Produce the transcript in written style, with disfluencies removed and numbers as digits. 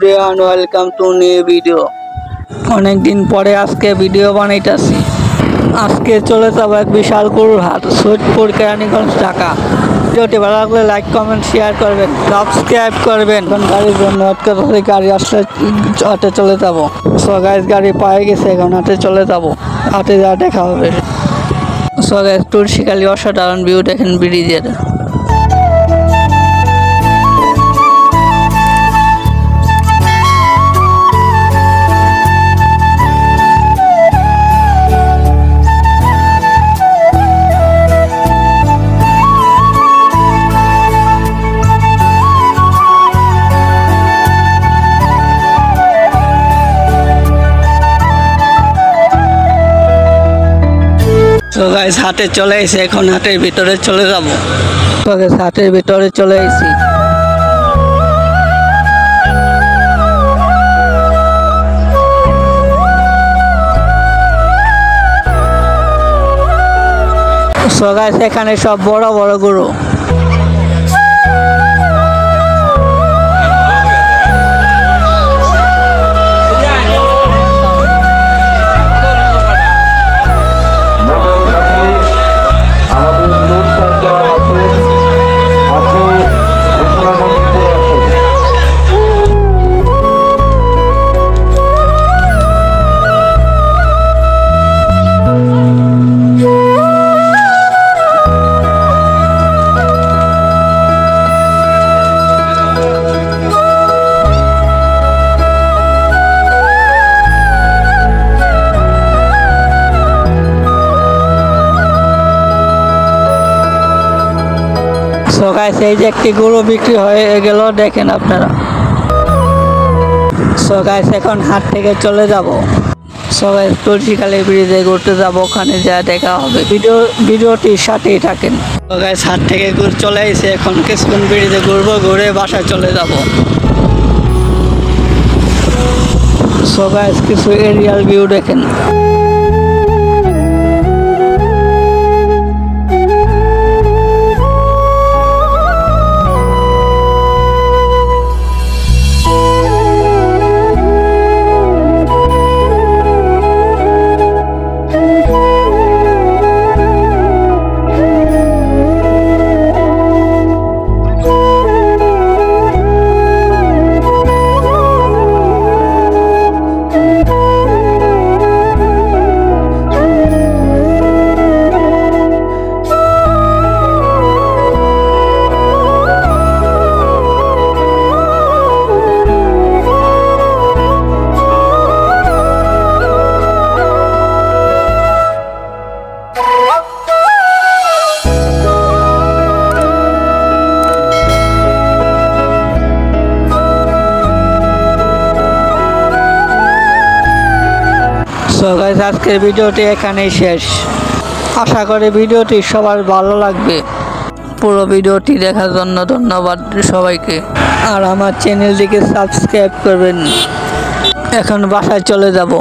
Day and welcome to new video। অনেক দিন পরে আজকে ভিডিও বানাইতাছি। আজকে চলে যাব এক বিশাল গরুর হাট, সৈয়দপুর কেরানীগঞ্জ, ঢাকা। ভিডিওটি ভালো লাগলে লাইক কমেন্ট শেয়ার করবেন, সাবস্ক্রাইব করবেন। এখন গাড়ির জন্য গাড়ি আসলে হাটে চলে যাব। সো গাইস, গাড়ি পায়ে গেছে, এখন হাটে চলে যাব। হাটে যা দেখা হবে। সো গাইস, তুলসীখালী অসাধারণ ভিউ দেখেন ব্রিজের। তো গাইস, হাটে চলে এসে এখন হাটের ভিতরে চলে যাব। তো গাইস, হাটের ভিতরে চলে এসেছি। তো গাইস, এখানে সব বড় বড় গরু। সো গাইস, এই যে একটি গরু বিক্রি হয়ে গেল, দেখেন আপনারা। সো গাইস, এখন হাট থেকে চলে যাব। সো গাইস, তুলসীখালী ব্রিজে ঘুরতে যাব, ওখানে যা দেখা হবে। ভিডিওটির সাথেই থাকেন। সো গাইস, হাট থেকে চলে এসে এখন কিছুক্ষণ ব্রিজে ঘুরবো, ঘুরে বাসায় চলে যাব। সো গাইস, কিছু এরিয়াল ভিউ দেখেন। সো গাইস, আজকের ভিডিওটি এখানেই শেষ। আশা করি ভিডিওটি সবার ভালো লাগবে। পুরো ভিডিওটি দেখার জন্য ধন্যবাদ সবাইকে। আর আমার চ্যানেলটিকে সাবস্ক্রাইব করবেন। এখন বাসায় চলে যাব।